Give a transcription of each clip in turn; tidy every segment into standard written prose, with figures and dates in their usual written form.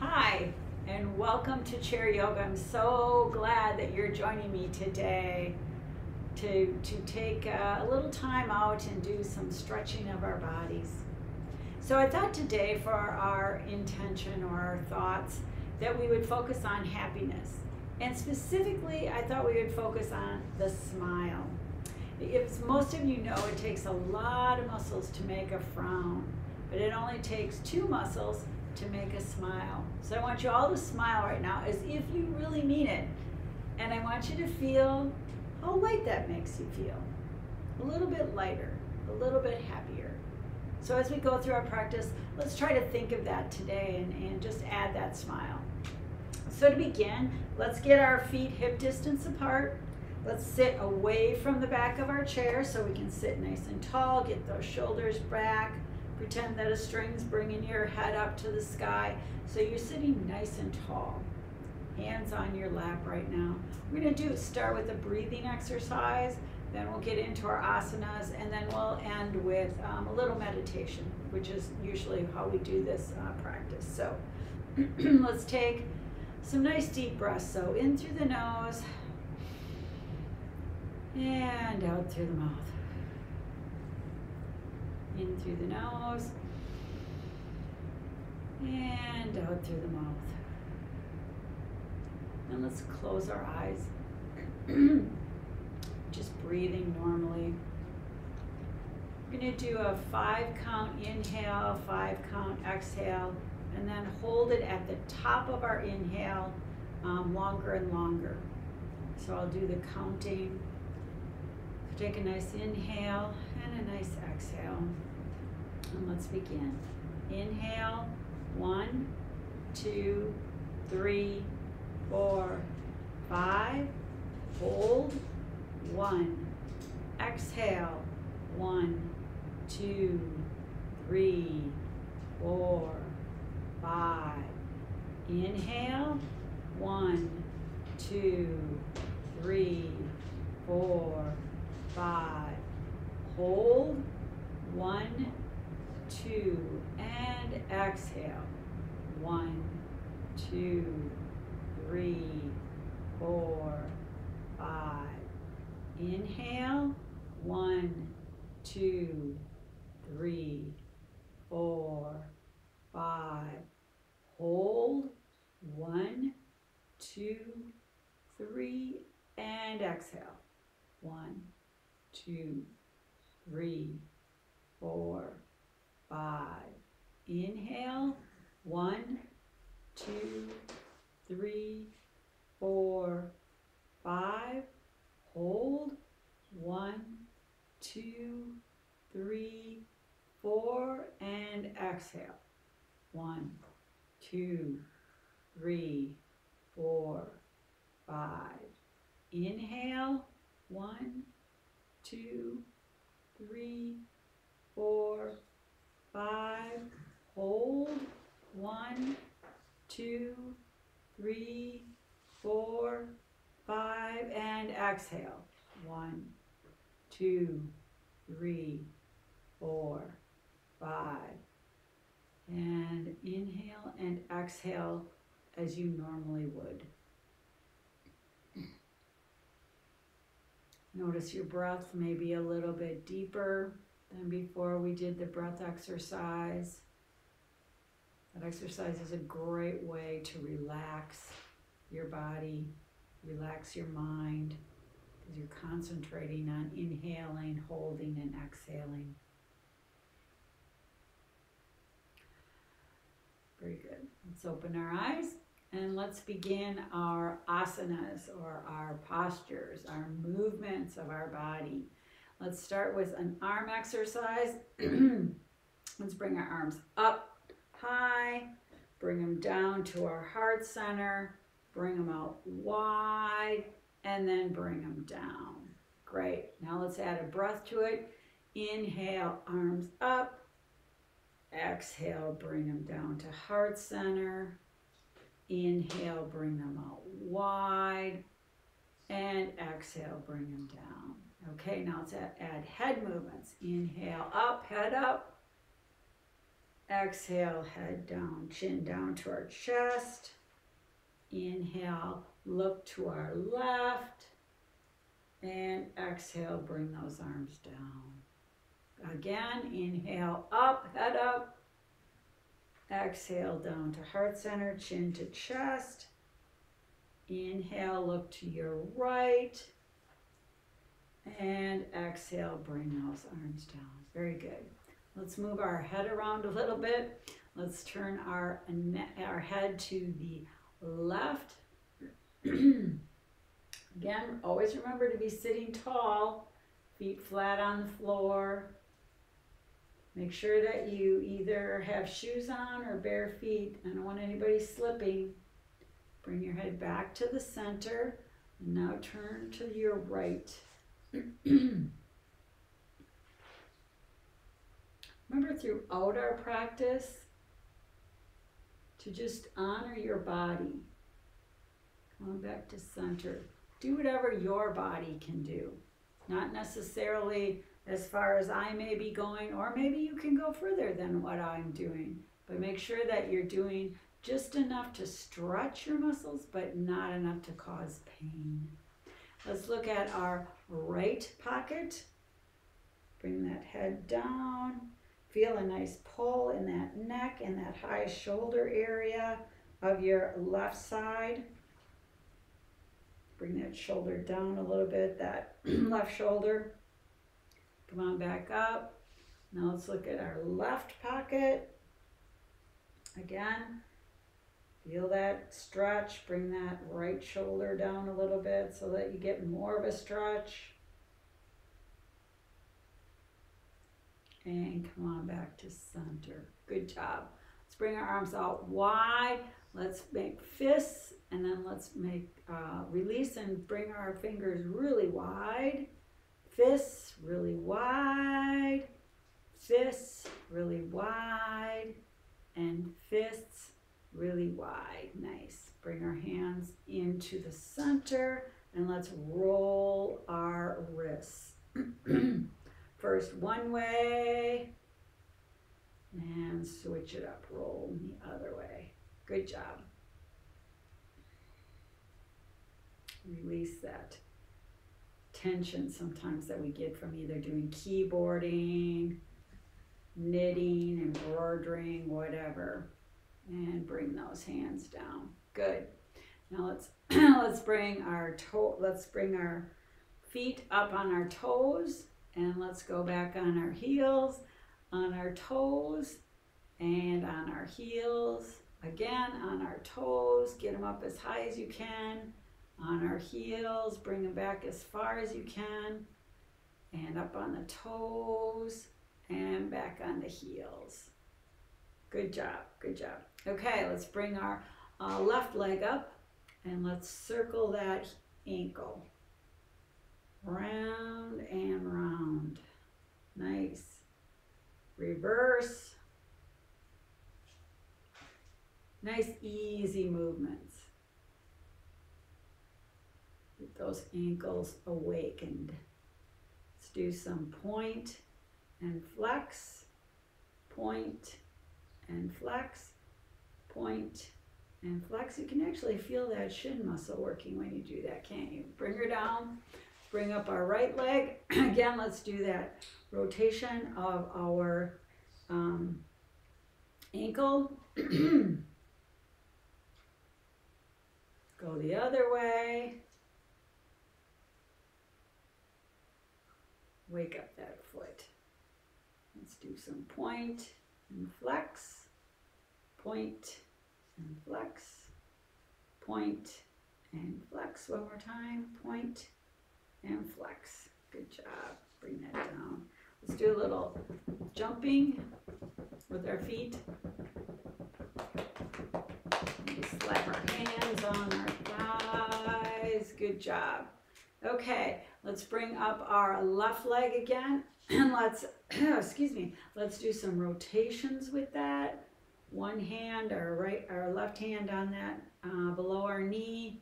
Hi, and welcome to Chair Yoga. I'm so glad that you're joining me today to take a little time out and do some stretching of our bodies. So I thought today for our intention or our thoughts that we would focus on happiness. And specifically, I thought we would focus on the smile. As most of you know, it takes a lot of muscles to make a frown, but it only takes 2 muscles to make a smile. So I want you all to smile right now as if you really mean it. And I want you to feel how light that makes you feel. A little bit lighter, a little bit happier. So as we go through our practice, let's try to think of that today and just add that smile. So to begin, let's get our feet hip distance apart. Let's sit away from the back of our chair so we can sit nice and tall, get those shoulders back. Pretend that a string's bringing your head up to the sky, so you're sitting nice and tall. Hands on your lap right now. We're going to start with a breathing exercise, then we'll get into our asanas, and then we'll end with a little meditation, which is usually how we do this practice. So let's take some nice deep breaths. So in through the nose and out through the mouth. In through the nose and out through the mouth. And let's close our eyes. Just breathing normally. We're going to do a 5-count inhale, 5-count exhale, and then hold it at the top of our inhale longer and longer. So I'll do the counting. Take a nice inhale and a nice exhale. And let's begin. Inhale, 1, 2, 3, 4, 5. Hold, 1. Exhale, 1, 2, 3, 4, 5. Inhale, 1, 2, 3, 4, 5. Hold, 1, 2, and exhale. 1, 2, 3, 4, 5. Inhale, 1, 2, 3, 4, 5. Hold, 1, 2, 3, and exhale. 1, 2, 3, 4, 5. Inhale, 1, 2, 3, 4, 5. Hold, 1, 2, 3, 4, and exhale. 1, 2, 3, 4, 5. Inhale, 1, 2, 3, 4, 5. Hold, 1, 2, 3, 4, 5, and exhale. 1, 2, 3, 4, 5. And inhale and exhale as you normally would. Notice your breath may be a little bit deeper than before we did the breath exercise. That exercise is a great way to relax your body, relax your mind, because you're concentrating on inhaling, holding, and exhaling. Very good. Let's open our eyes. And let's begin our asanas, or our postures, our movements of our body. Let's start with an arm exercise. Let's bring our arms up high, bring them down to our heart center, bring them out wide, and then bring them down. Great. Now let's add a breath to it. Inhale, arms up. Exhale, bring them down to heart center. Inhale, bring them out wide, and exhale, bring them down. Okay, now let's add head movements. Inhale, up, head up. Exhale, head down, chin down to our chest. Inhale, look to our left. And exhale, bring those arms down. Again, inhale, up, head up. Exhale, down to heart center, chin to chest. Inhale, look to your right. And exhale, bring those arms down. Very good. Let's move our head around a little bit. Let's turn our head to the left. Again, always remember to be sitting tall, feet flat on the floor. Make sure that you either have shoes on or bare feet. I don't want anybody slipping. Bring your head back to the center. And now turn to your right. Remember throughout our practice to just honor your body. Come on back to center. Do whatever your body can do. Not necessarily as far as I may be going, or maybe you can go further than what I'm doing. But make sure that you're doing just enough to stretch your muscles, but not enough to cause pain. Let's look at our right pocket. Bring that head down. Feel a nice pull in that neck and that high shoulder area of your left side. Bring that shoulder down a little bit, that left shoulder. Come on back up. Now let's look at our left pocket. Again, feel that stretch. Bring that right shoulder down a little bit so that you get more of a stretch. And come on back to center. Good job. Let's bring our arms out wide. Let's make fists, and then let's make release and bring our fingers really wide. Fists really wide. Fists really wide. And fists really wide. Nice. Bring our hands into the center, and let's roll our wrists. First one way, and switch it up. Roll the other way. Good job. Release that tension sometimes that we get from either doing keyboarding, knitting, embroidering, whatever. And bring those hands down. Good. Now let's bring our feet up on our toes, and let's go back on our heels, on our toes, and on our heels. Again, on our toes, get them up as high as you can. On our heels, bring them back as far as you can. And up on the toes, and back on the heels. Good job, good job. Okay, let's bring our left leg up, and let's circle that ankle. Round and round. Nice. Reverse. Nice, easy movements. Get those ankles awakened. Let's do some point and flex, point and flex, point and flex. You can actually feel that shin muscle working when you do that, can't you? Bring her down. Bring up our right leg. Again, let's do that rotation of our ankle. Go the other way. Wake up that foot. Let's do some point and flex, point and flex, point and flex. One more time, point and flex. Good job. Bring that down. Let's do a little jumping with our feet. Maybe slap our hands on our thighs. Good job. Okay, let's bring up our left leg again, and let's, excuse me, let's do some rotations with that. One hand, our left hand on that below our knee.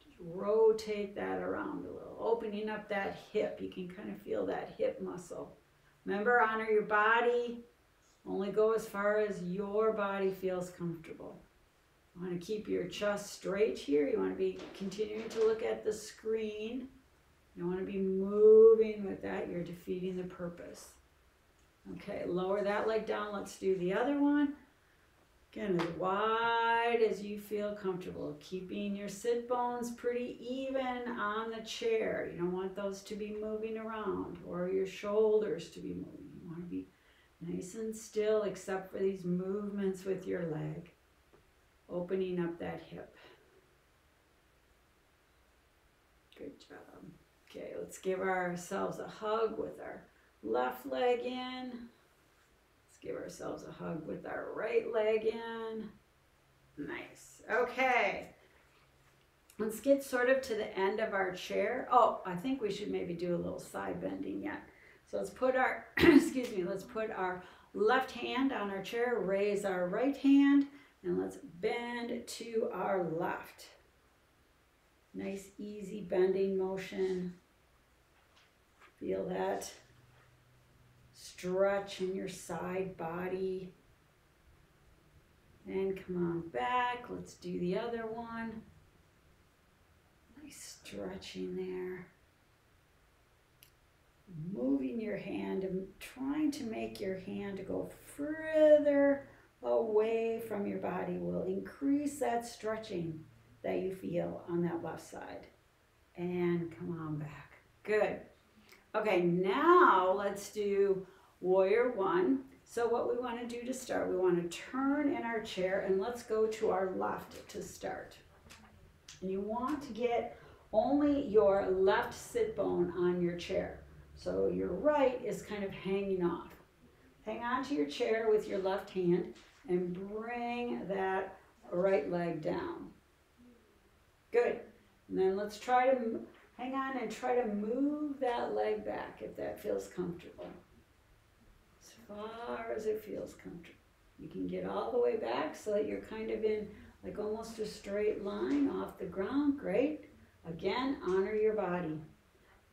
Just rotate that around a little, opening up that hip. You can kind of feel that hip muscle. Remember, honor your body. Only go as far as your body feels comfortable. You want to keep your chest straight here. You want to be continuing to look at the screen. You don't want to be moving with that. You're defeating the purpose. Okay, lower that leg down. Let's do the other one. Again, as wide as you feel comfortable. Keeping your sit bones pretty even on the chair. You don't want those to be moving around or your shoulders to be moving. You want to be nice and still except for these movements with your leg. Opening up that hip. Good job. Okay, let's give ourselves a hug with our left leg in. Let's give ourselves a hug with our right leg in. Nice. Okay. Let's get sort of to the end of our chair. Oh, I think we should maybe do a little side bending yet. So let's put our, excuse me, let's put our left hand on our chair, raise our right hand, and let's bend to our left. Nice, easy bending motion. Feel that stretch in your side body. And come on back. Let's do the other one. Nice stretching there. Moving your hand and trying to make your hand go further away from your body will increase that stretching that you feel on that left side. And come on back. Good. Okay, now let's do warrior one. So what we want to do to start, we want to turn in our chair and let's go to our left to start. And you want to get only your left sit bone on your chair. So your right is kind of hanging off. Hang on to your chair with your left hand and bring that right leg down. Good. And then let's try to hang on and try to move that leg back if that feels comfortable. As far as it feels comfortable. You can get all the way back so that you're kind of in like almost a straight line off the ground. Great. Again, honor your body.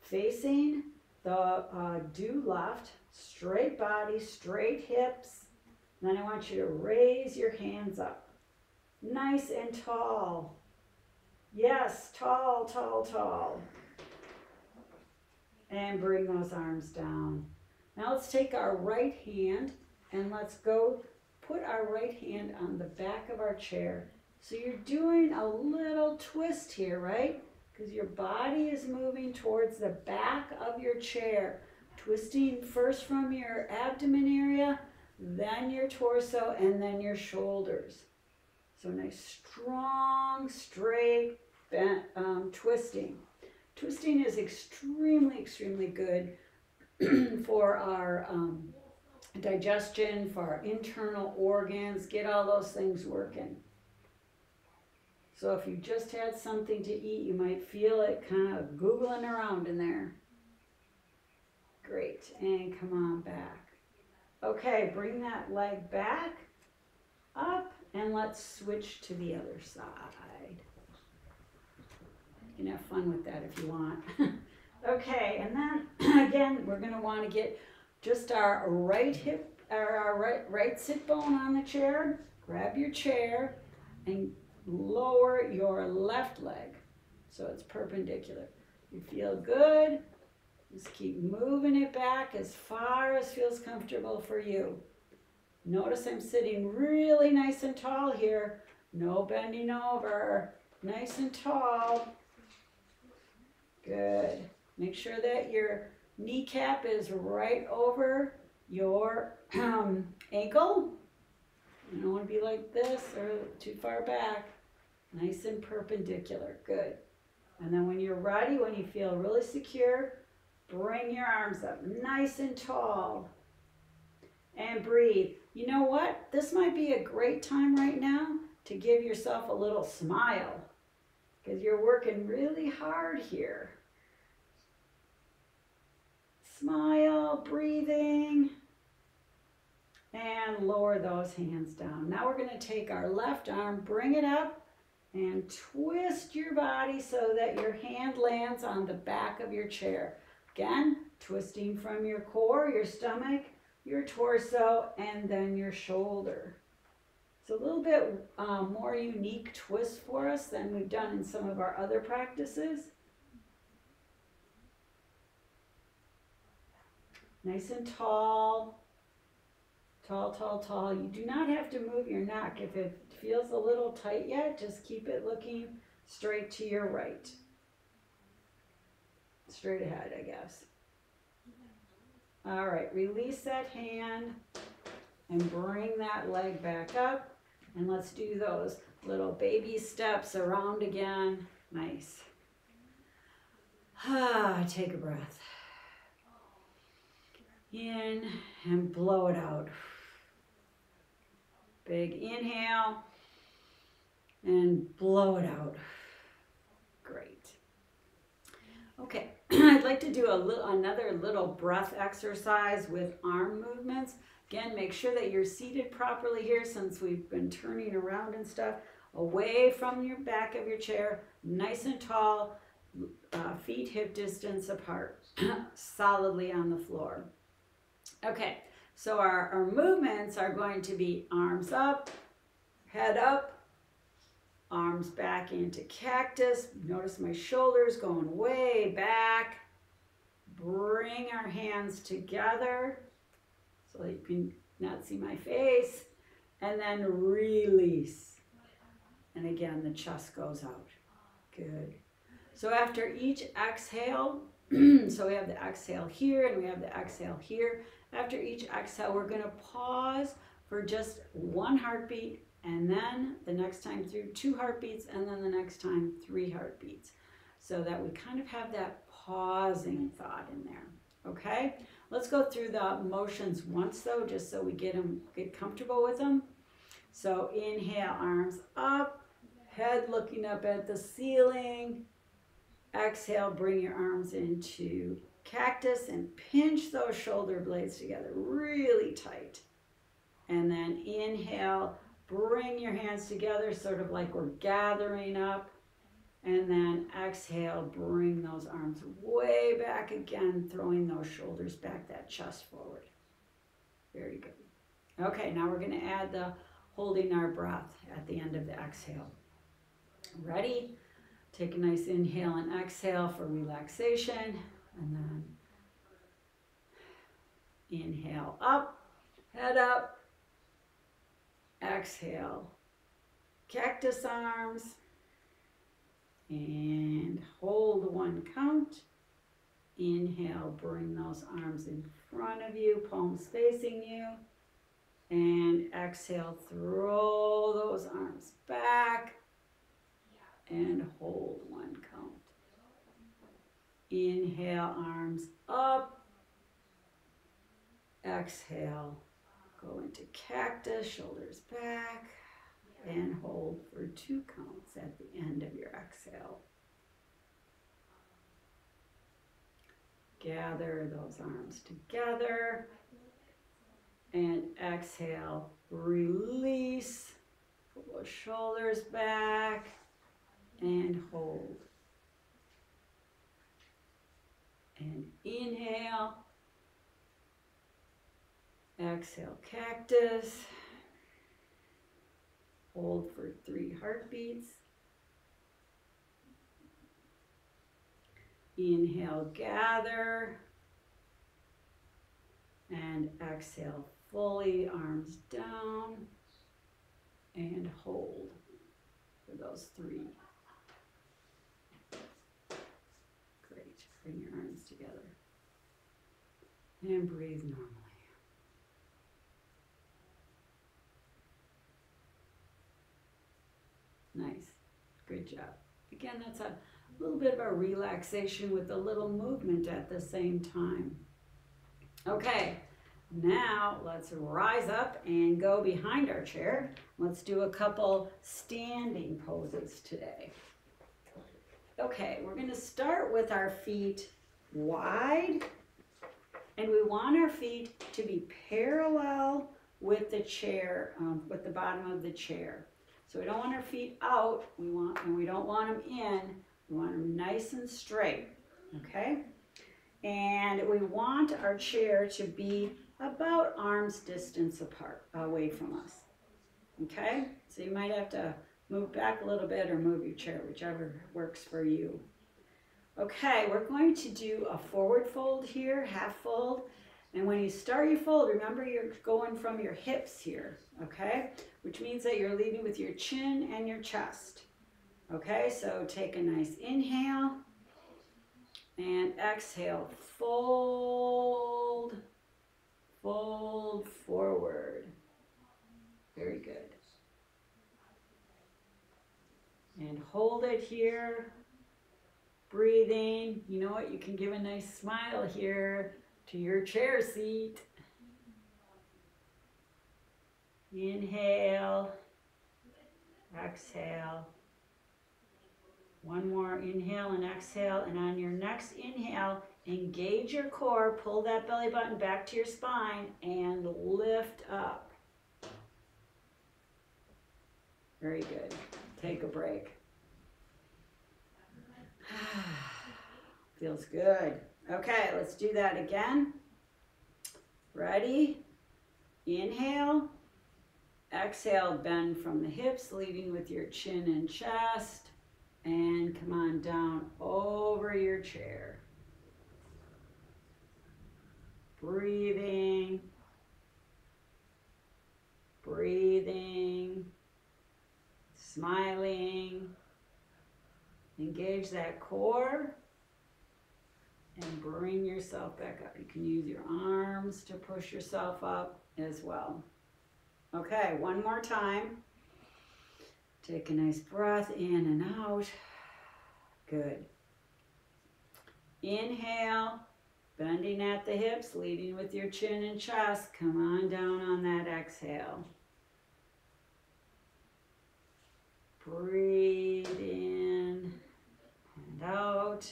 Facing the due left, straight body, straight hips. Then I want you to raise your hands up. Nice and tall. Yes, tall, tall, tall. And bring those arms down. Now let's take our right hand and let's go put our right hand on the back of our chair. So you're doing a little twist here, right? Because your body is moving towards the back of your chair. Twisting first from your abdomen area, then your torso, and then your shoulders. So nice, strong, straight bent, twisting. Twisting is extremely, extremely good for our digestion, for our internal organs, get all those things working. So if you just had something to eat, you might feel it kind of googling around in there. Great, and come on back. Okay, bring that leg back, up, and let's switch to the other side. You can have fun with that if you want. Okay, and then again, we're going to want to get just our right hip, or our right sit bone on the chair. Grab your chair and lower your left leg so it's perpendicular. You feel good. Just keep moving it back as far as feels comfortable for you. Notice I'm sitting really nice and tall here. No bending over. Nice and tall. Good. Make sure that your kneecap is right over your ankle. You don't want to be like this or too far back. Nice and perpendicular. Good. And then when you're ready, when you feel really secure, bring your arms up nice and tall. And breathe. You know what? This might be a great time right now to give yourself a little smile because you're working really hard here. Smile, breathing, and lower those hands down. Now we're going to take our left arm, bring it up, and twist your body so that your hand lands on the back of your chair. Again, twisting from your core, your stomach, your torso, and then your shoulder. It's a little bit more unique twist for us than we've done in some of our other practices. Nice and tall, tall, tall, tall. You do not have to move your neck. If it feels a little tight yet, just keep it looking straight to your right. Straight ahead, I guess. All right, release that hand and bring that leg back up. And let's do those little baby steps around again. Nice. Take a breath. In and blow it out. Big inhale and blow it out. Great. Okay, I'd like to do another little breath exercise with arm movements. Again, make sure that you're seated properly here since we've been turning around and stuff. Away from your back of your chair, nice and tall, feet hip distance apart, solidly on the floor. Okay, so our movements are going to be arms up, head up, arms back into cactus. Notice my shoulders going way back. Bring our hands together so that you can not see my face. And then release. And again, the chest goes out. Good. So after each exhale, so we have the exhale here and we have the exhale here. After each exhale, we're going to pause for just one heartbeat, and then the next time through 2 heartbeats, and then the next time 3 heartbeats, so that we kind of have that pausing thought in there. Okay, let's go through the motions once though, just so we get comfortable with them. So inhale, arms up, head looking up at the ceiling. Exhale, bring your arms into cactus and pinch those shoulder blades together really tight. And then inhale, bring your hands together, sort of like we're gathering up. And then exhale, bring those arms way back again, throwing those shoulders back, that chest forward. Very good. Okay, now we're going to add the holding our breath at the end of the exhale. Ready? Take a nice inhale and exhale for relaxation. And then inhale up, head up. Exhale, cactus arms. And hold 1 count. Inhale, bring those arms in front of you, palms facing you. And exhale, throw those arms back. And hold 1 count. Inhale, arms up. Exhale, go into cactus, shoulders back. And hold for 2 counts at the end of your exhale. Gather those arms together. And exhale, release. Pull those shoulders back. And hold. And inhale. Exhale, cactus. Hold for 3 heartbeats. Inhale, gather. And exhale, fully, arms down. And hold for those 3. Great. Bring your arms together. And breathe normally. Nice. Good job. Again, that's a little bit of a relaxation with a little movement at the same time. Okay, now let's rise up and go behind our chair. Let's do a couple standing poses today. Okay, we're going to start with our feet wide, and we want our feet to be parallel with the chair, with the bottom of the chair. So we don't want our feet out, and we don't want them in. We want them nice and straight, okay? And we want our chair to be about arm's distance apart, away from us. Okay? So you might have to move back a little bit or move your chair, whichever works for you. Okay, we're going to do a forward fold here, half fold. And when you start your fold, remember you're going from your hips here, okay? Which means that you're leading with your chin and your chest. Okay, so take a nice inhale and exhale, fold, fold forward. Very good. And hold it here, breathing. You know what, you can give a nice smile here to your chair seat. Inhale, exhale. One more inhale and exhale, and on your next inhale, engage your core, pull that belly button back to your spine, and lift up. Very good. Take a break. Feels good. Okay, let's do that again. Ready? Inhale. Exhale, bend from the hips, leading with your chin and chest. And come on down over your chair. Breathing. Breathing. Smiling. Engage that core. And bring yourself back up. You can use your arms to push yourself up as well. Okay, one more time. Take a nice breath in and out. Good. Inhale, bending at the hips, leading with your chin and chest. Come on down on that exhale. Breathe in and out.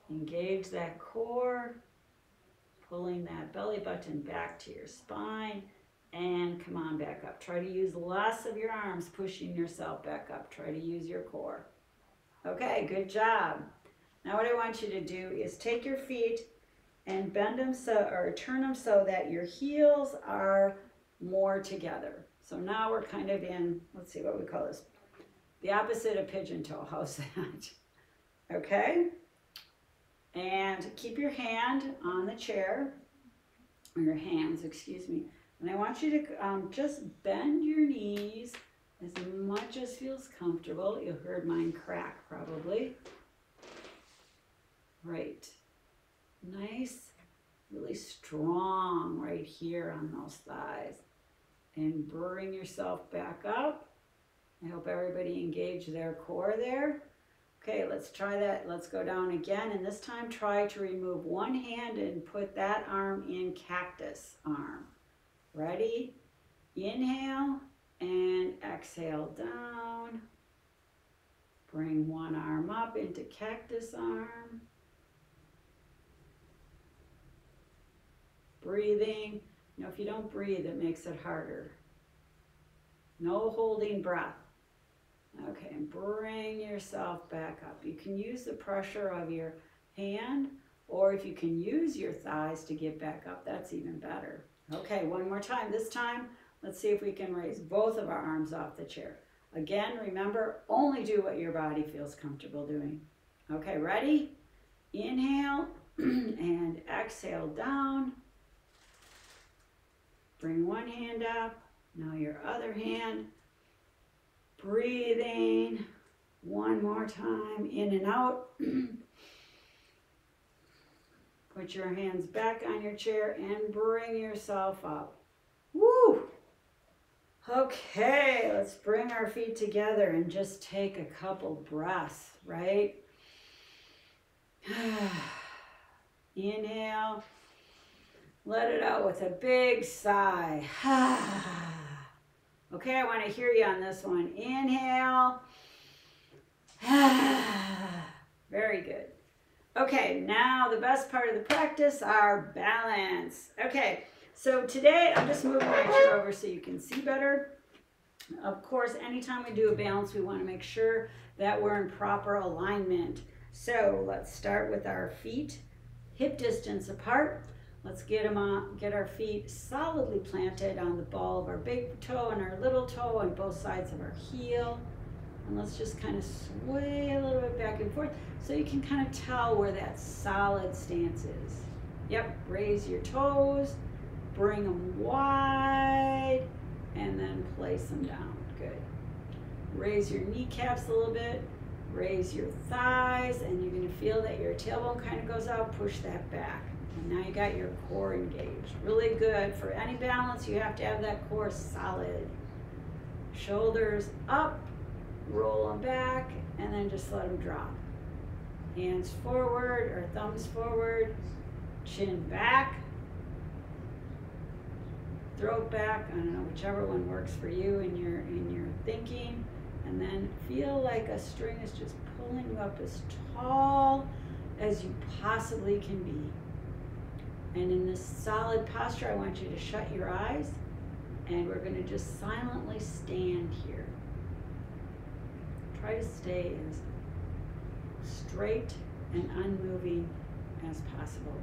Engage that core, pulling that belly button back to your spine, and come on back up. Try to use less of your arms, pushing yourself back up. Try to use your core. Okay, good job. Now what I want you to do is take your feet and bend them or turn them so that your heels are more together. So now we're kind of in, let's see what we call this, the opposite of pigeon toe. How's that? Okay. And keep your hand on the chair, or your hands, excuse me. And I want you to just bend your knees as much as feels comfortable. You heard mine crack probably. Right. Nice, really strong right here on those thighs. And bring yourself back up. I hope everybody engaged their core there. Okay, let's try that. Let's go down again, and this time try to remove one hand and put that arm in cactus arm. Ready? Inhale and exhale down. Bring one arm up into cactus arm. Breathing. You know, if you don't breathe, it makes it harder. No holding breath. Okay, and bring yourself back up. You can use the pressure of your hand, or if you can use your thighs to get back up, that's even better. Okay, one more time. This time, let's see if we can raise both of our arms off the chair. Again, remember, only do what your body feels comfortable doing. Okay, ready? Inhale and exhale down. Bring one hand up. Now your other hand. Breathing. One more time, in and out. Put your hands back on your chair and bring yourself up. Woo! Okay, let's bring our feet together and just take a couple breaths, right? Inhale. Let it out with a big sigh. Okay, I want to hear you on this one. Inhale. Very good. Okay, now the best part of the practice, our balance. Okay, so today I'm just moving my chair over so you can see better. Of course, anytime we do a balance, we want to make sure that we're in proper alignment. So let's start with our feet hip distance apart. Let's get our feet solidly planted on the ball of our big toe and our little toe on both sides of our heel. And let's just kind of sway a little bit back and forth so you can kind of tell where that solid stance is. Yep, raise your toes, bring them wide, and then place them down. Good. Raise your kneecaps a little bit, raise your thighs, and you're going to feel that your tailbone kind of goes out, push that back. And now you got your core engaged. Really good. For any balance, you have to have that core solid. Shoulders up, roll them back, and then just let them drop. Hands forward or thumbs forward, chin back, throat back. I don't know, whichever one works for you in your thinking. And then feel like a string is just pulling you up as tall as you possibly can be. And in this solid posture, I want you to shut your eyes, and we're going to just silently stand here. Try to stay as straight and unmoving as possible.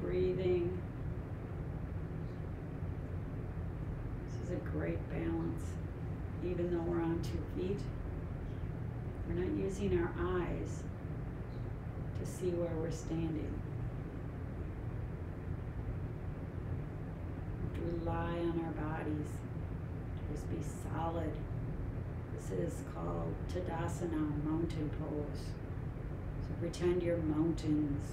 Breathing. This is a great balance, even though we're on 2 feet. We're not using our eyes to see where we're standing. We rely on our bodies to just be solid. This is called Tadasana, mountain pose. So pretend you're mountains.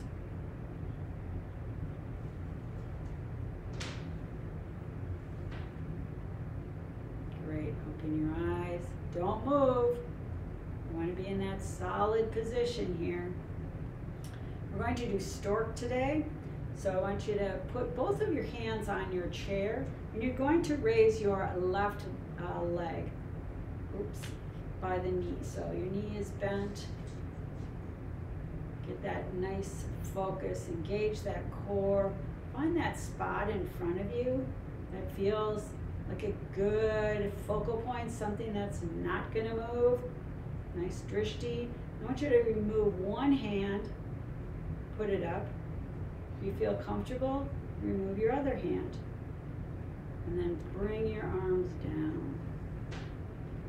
Great, open your eyes. Don't move. You want to be in that solid position here. We're going to do stork today. So I want you to put both of your hands on your chair, and you're going to raise your left leg, by the knee. So your knee is bent. Get that nice focus, engage that core. Find that spot in front of you that feels like a good focal point, something that's not going to move. Nice drishti. I want you to remove one hand, put it up. If you feel comfortable, remove your other hand. And then bring your arms down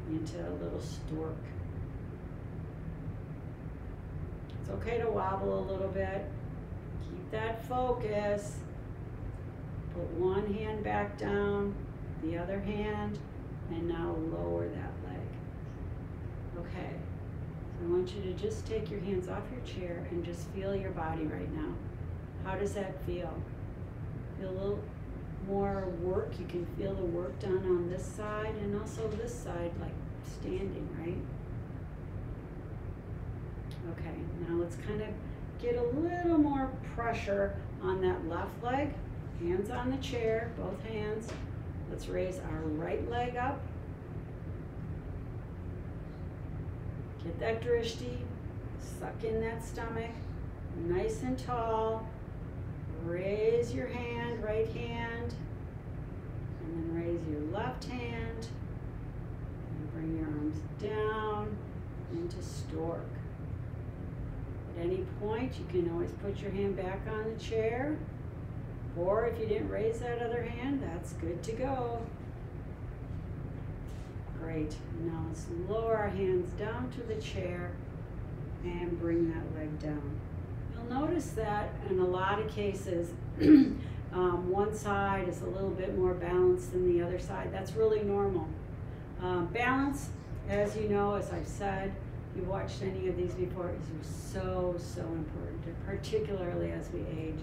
into a little stork. It's okay to wobble a little bit. Keep that focus. Put one hand back down, the other hand, and now lower that leg. Okay, so I want you to just take your hands off your chair and just feel your body right now. How does that feel? Feel a little more work. You can feel the work done on this side and also this side, like standing, right? Okay, now let's kind of get a little more pressure on that left leg. Hands on the chair, both hands. Let's raise our right leg up. Get that drishti, suck in that stomach, nice and tall. Raise your hand, right hand, and then raise your left hand, and bring your arms down into stork. At any point, you can always put your hand back on the chair, or if you didn't raise that other hand, that's good to go. Great. Now let's lower our hands down to the chair and bring that leg down. You'll notice that in a lot of cases, one side is a little bit more balanced than the other side. That's really normal. Balance, as you know, as I've said, if you've watched any of these before, is so, so important, particularly as we age.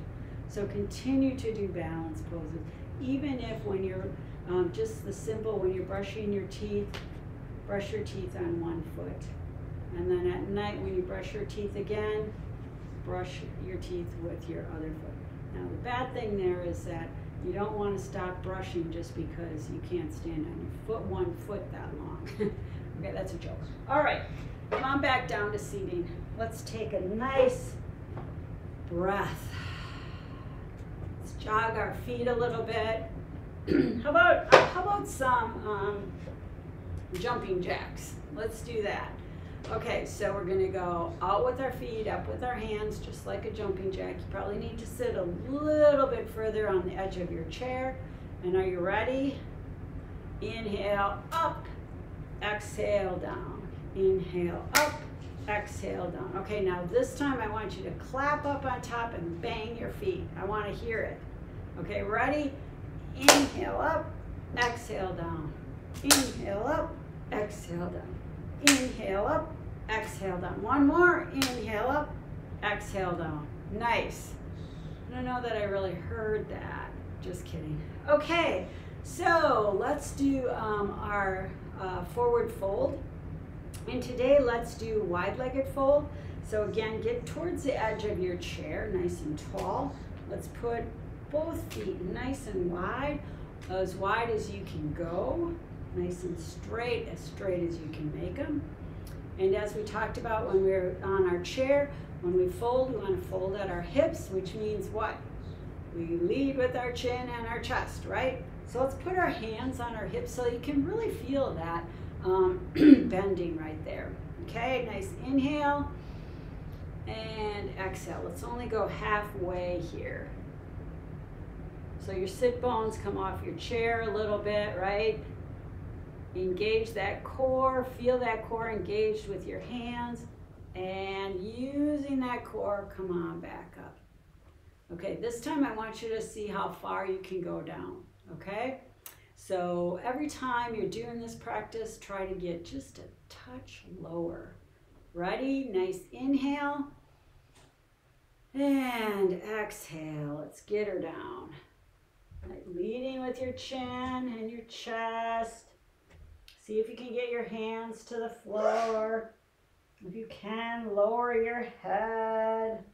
So continue to do balance poses. Even if when you're just the simple, when you're brushing your teeth, brush your teeth on one foot. And then at night when you brush your teeth again, brush your teeth with your other foot. Now the bad thing there is that you don't want to stop brushing just because you can't stand on your foot, one foot that long. Okay, that's a joke. All right, come on back down to seating. Let's take a nice breath. jog our feet a little bit. How about some jumping jacks? Let's do that. Okay, so we're gonna go out with our feet, up with our hands, just like a jumping jack. You probably need to sit a little bit further on the edge of your chair. And are you ready? Inhale, up, exhale, down. Inhale, up, exhale, down. Okay, now this time I want you to clap up on top and bang your feet. I want to hear it. Okay, ready? Inhale up, exhale down. Inhale up, exhale down. Inhale up, exhale down. One more. Inhale up, exhale down. Nice. I don't know that I really heard that. Just kidding. Okay, so let's do our forward fold. And today let's do wide-legged fold. So again, get towards the edge of your chair, nice and tall. Let's put both feet nice and wide as you can go. Nice and straight as you can make them. And as we talked about when we're on our chair, when we fold, we want to fold at our hips, which means what? We lead with our chin and our chest, right? So let's put our hands on our hips so you can really feel that bending right there. Okay, nice inhale and exhale. Let's only go halfway here. So your sit bones come off your chair a little bit, right? Engage that core, feel that core engaged with your hands, and using that core, come on back up. Okay, this time I want you to see how far you can go down, okay? So every time you're doing this practice, try to get just a touch lower. Ready? Nice inhale. And exhale. Let's get her down. Right, leading with your chin and your chest. See if you can get your hands to the floor. If you can, lower your head.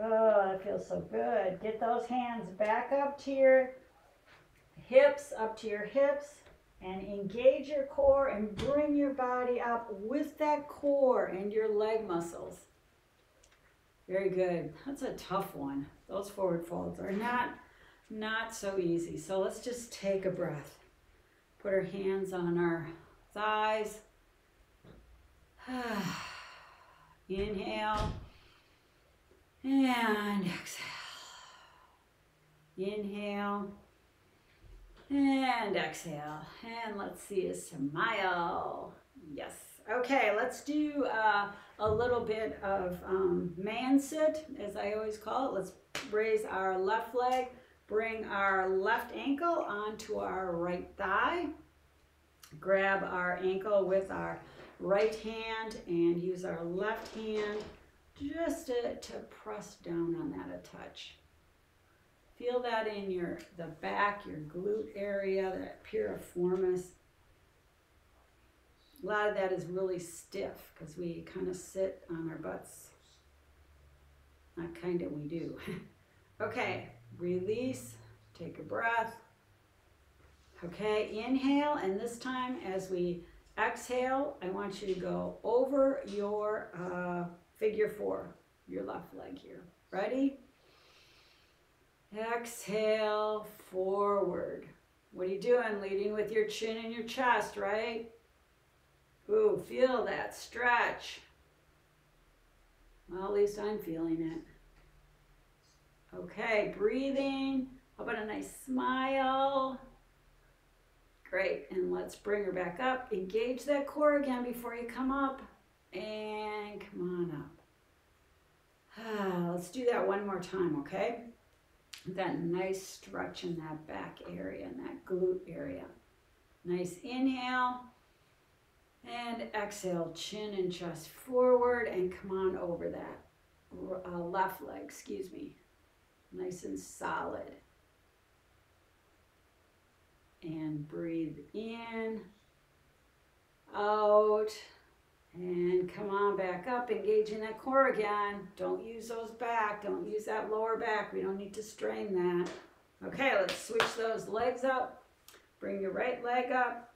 Oh, that feels so good. Get those hands back up to your hips, and engage your core and bring your body up with that core and your leg muscles. Very good. That's a tough one. Those forward folds are not so easy. So let's just take a breath. Put our hands on our thighs. Inhale and exhale. Inhale and exhale. And let's see a smile. Yes. Okay, let's do a little bit of man sit, as I always call it. Let's raise our left leg, bring our left ankle onto our right thigh. Grab our ankle with our right hand and use our left hand just to press down on that a touch. Feel that in the back, your glute area, that piriformis. A lot of that is really stiff because we kind of sit on our butts. Not kind of, we do. Okay, release, take a breath. Okay, inhale, and this time as we exhale, I want you to go over your figure four, your left leg here. Ready? Exhale, forward. What are you doing? Leading with your chin and your chest, right? Ooh, feel that stretch. Well, at least I'm feeling it. Okay, breathing. How about a nice smile? Great, and let's bring her back up. Engage that core again before you come up. And come on up. Let's do that one more time, okay? That nice stretch in that back area and that glute area. Nice inhale. And exhale, chin and chest forward, and come on over that left leg, excuse me. Nice and solid. And breathe in, out, and come on back up, engaging that core again. Don't use those back, don't use that lower back. We don't need to strain that. Okay, let's switch those legs up. Bring your right leg up.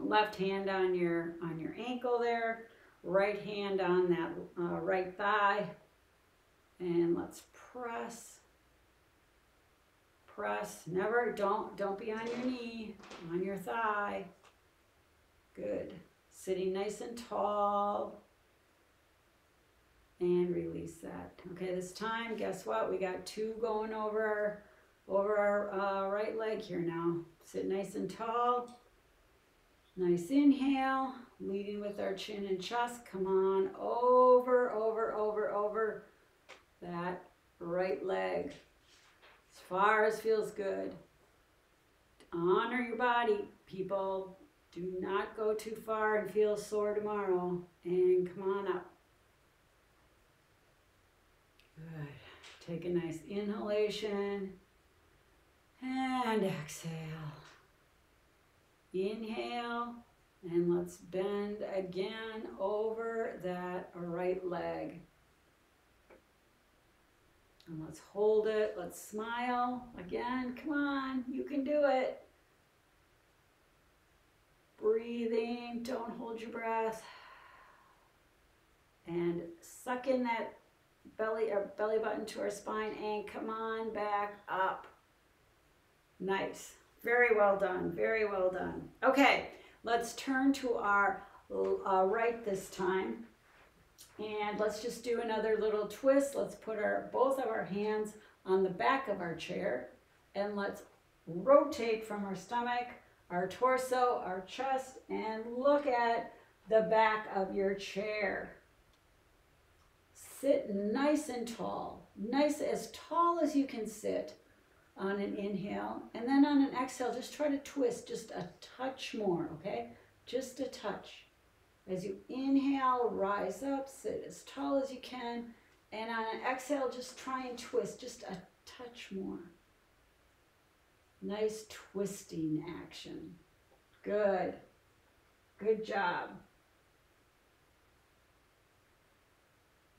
Left hand on your ankle there. Right hand on that right thigh. And let's press. Press. Never, don't be on your knee, on your thigh. Good. Sitting nice and tall. And release that. Okay, this time, guess what? We got 2 going over our right leg here now. Sit nice and tall. Nice inhale, leading with our chin and chest. Come on, over that right leg. As far as feels good. Honor your body, people. Do not go too far and feel sore tomorrow. And come on up. Good. Take a nice inhalation and exhale. Inhale, and let's bend again over that right leg. And let's hold it. Let's smile again. Come on, you can do it. Breathing, don't hold your breath. And suck in that belly button to our spine and come on back up. Nice. Very well done. Very well done. Okay, let's turn to our right this time. And let's just do another little twist. Let's put both of our hands on the back of our chair. And let's rotate from our stomach, our torso, our chest, and look at the back of your chair. Sit nice and tall, as tall as you can sit on an inhale. And then on an exhale, just try to twist just a touch more, okay? Just a touch. As you inhale, rise up, sit as tall as you can. And on an exhale, just try and twist just a touch more. Nice twisting action. Good. Good job.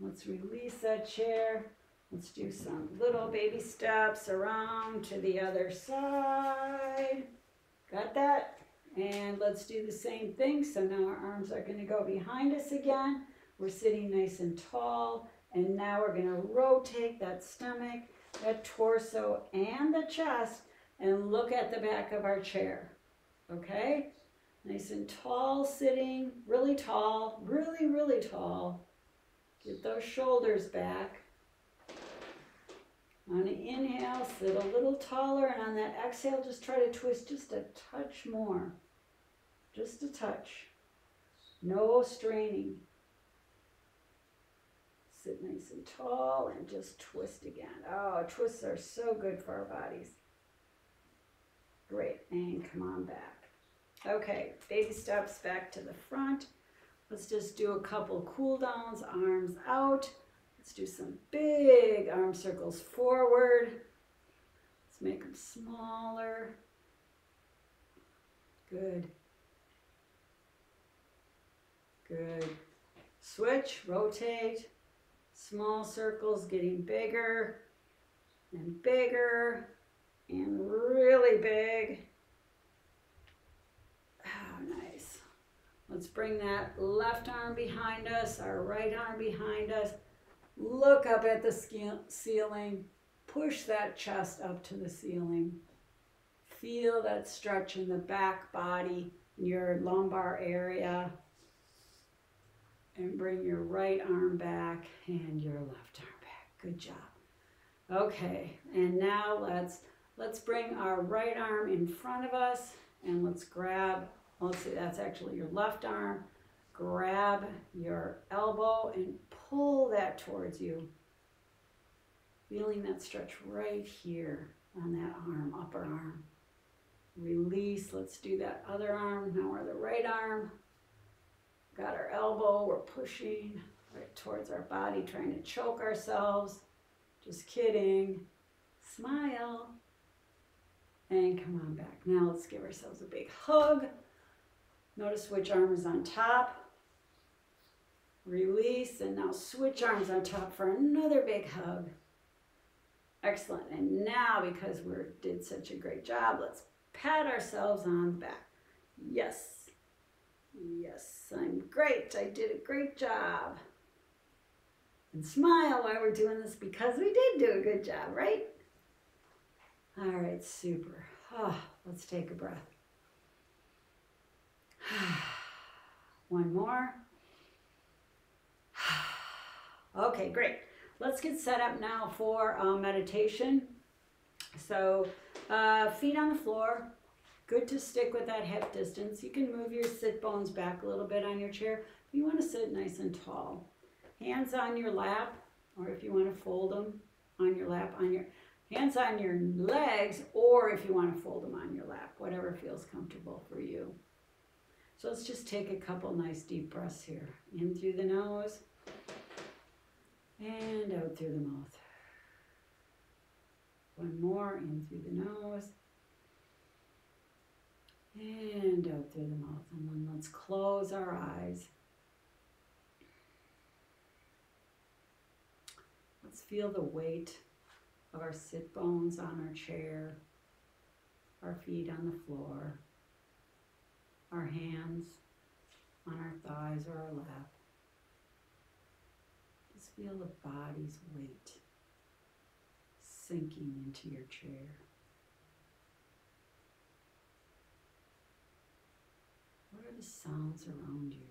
Let's release that chair. Let's do some little baby steps around to the other side. Got that? And let's do the same thing. So now our arms are going to go behind us again. We're sitting nice and tall. And now we're going to rotate that stomach, that torso, and the chest and look at the back of our chair. Okay? Nice and tall sitting, really tall, really tall. Get those shoulders back. On an inhale, sit a little taller, and on that exhale, just try to twist just a touch more. Just a touch. No straining. Sit nice and tall and just twist again. Oh, twists are so good for our bodies. Great, and come on back. Okay, baby steps back to the front. Let's just do a couple cool downs, arms out. Let's do some big arm circles forward. Let's make them smaller. Good. Good. Switch, rotate. Small circles getting bigger and really big. Oh, nice. Let's bring that left arm behind us, our right arm behind us. Look up at the ceiling. Push that chest up to the ceiling. Feel that stretch in the back body, your lumbar area. And bring your right arm back and your left arm back. Good job. Okay, and now let's bring our right arm in front of us and let's grab, let's see, that's actually your left arm. Grab your elbow and pull that towards you. Feeling that stretch right here on that arm, upper arm. Release, let's do that other arm. Now we're the right arm. Got our elbow, we're pushing right towards our body, trying to choke ourselves. Just kidding. Smile. And come on back. Now let's give ourselves a big hug. Notice which arm is on top. Release, and now switch arms on top for another big hug. Excellent. And now, because we did such a great job, let's pat ourselves on the back. Yes. Yes, I'm great. I did a great job. And smile while we're doing this because we did do a good job, right? All right, super. Let's take a breath. One more. Okay, great. Let's get set up now for meditation. So feet on the floor. Good to stick with that hip distance. You can move your sit bones back a little bit on your chair. You want to sit nice and tall. Hands on your lap, or if you want to fold them on your lap, on your hands on your legs, or if you want to fold them on your lap, whatever feels comfortable for you. So let's just take a couple nice deep breaths here. In through the nose and out through the mouth. One more, in through the nose and out through the mouth. And then let's close our eyes. Let's feel the weight of our sit bones on our chair, our feet on the floor, our hands on our thighs or our lap. Just feel the body's weight sinking into your chair. What are the sounds around you?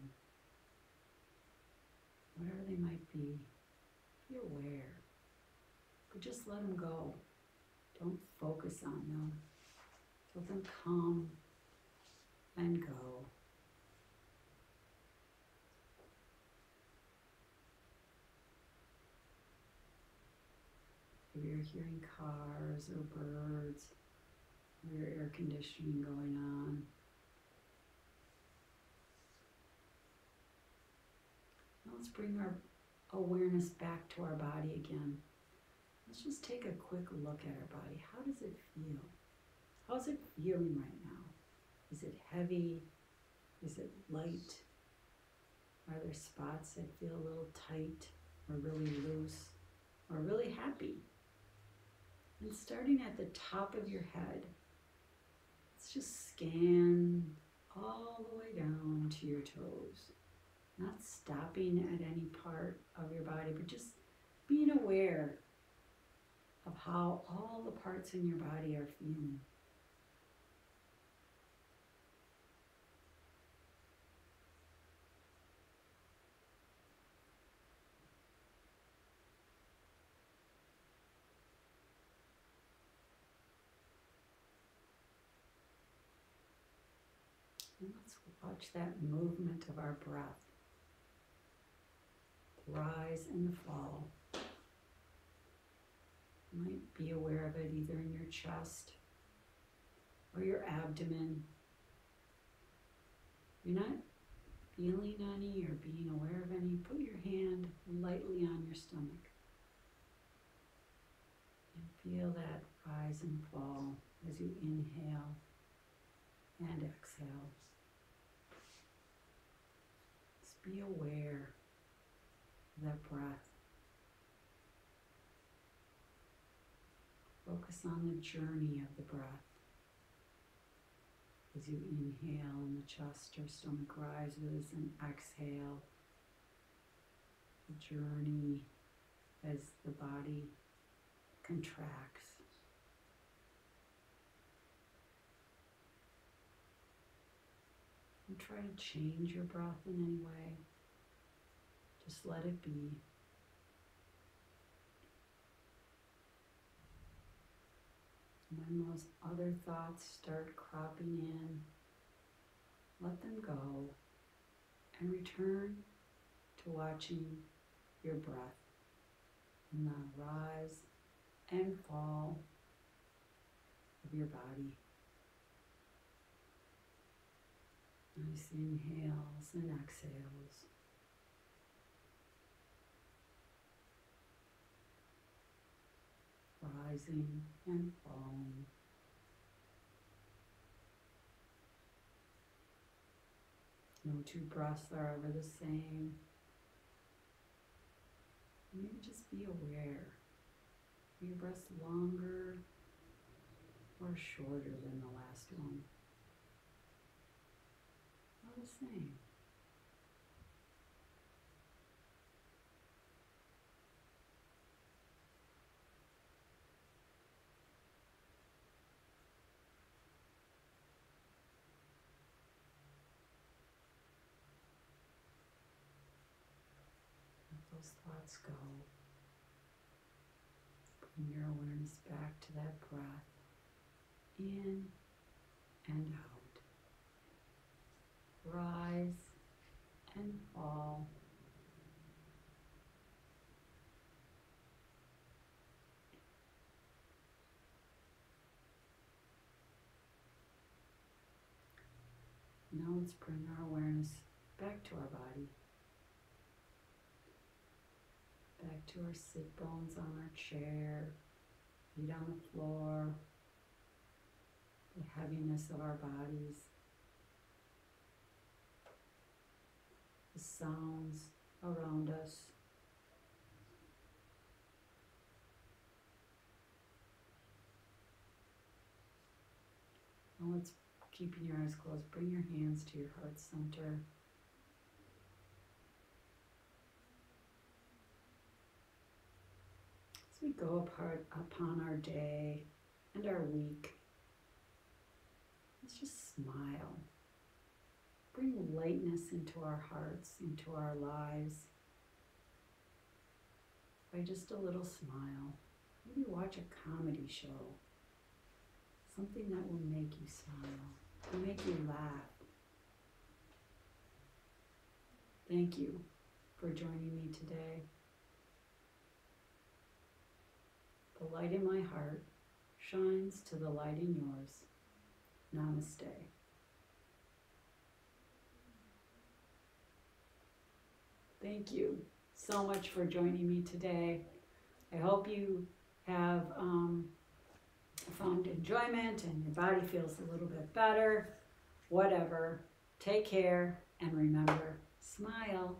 Whatever they might be, be aware. But just let them go. Don't focus on them. Let them come and go. If you're hearing cars or birds or your air conditioning going on, now let's bring our awareness back to our body again. Let's just take a quick look at our body. How does it feel? How's it feeling right now? Is it heavy? Is it light? Are there spots that feel a little tight or really loose or really happy? And starting at the top of your head, let's just scan all the way down to your toes. Not stopping at any part of your body, but just being aware of how all the parts in your body are feeling. And let's watch that movement of our breath. The rise and the fall. You might be aware of it either in your chest or your abdomen. If you're not feeling any or being aware of any, put your hand lightly on your stomach. And feel that rise and fall as you inhale and exhale. Just be aware of that breath. Focus on the journey of the breath. As you inhale and the chest or stomach rises, and exhale, the journey as the body contracts. Don't try to change your breath in any way. Just let it be. When those other thoughts start cropping in, let them go and return to watching your breath and the rise and fall of your body. Nice inhales and exhales. Rising and falling. No two breaths are ever the same. Maybe just be aware. Are your breaths longer or shorter than the last one? Or the same? those thoughts go. Bring your awareness back to that breath, in and out. Rise and fall. Now let's bring our awareness back to our body. Back to our sit bones on our chair, feet on the floor, the heaviness of our bodies, the sounds around us. Now let's, keeping your eyes closed, bring your hands to your heart center. As we go upon our day and our week, let's just smile. Bring lightness into our hearts, into our lives, by just a little smile. Maybe watch a comedy show, something that will make you smile, will make you laugh. Thank you for joining me today. The light in my heart shines to the light in yours. Namaste. Thank you so much for joining me today. I hope you have found enjoyment and your body feels a little bit better. Whatever. Take care and remember, smile.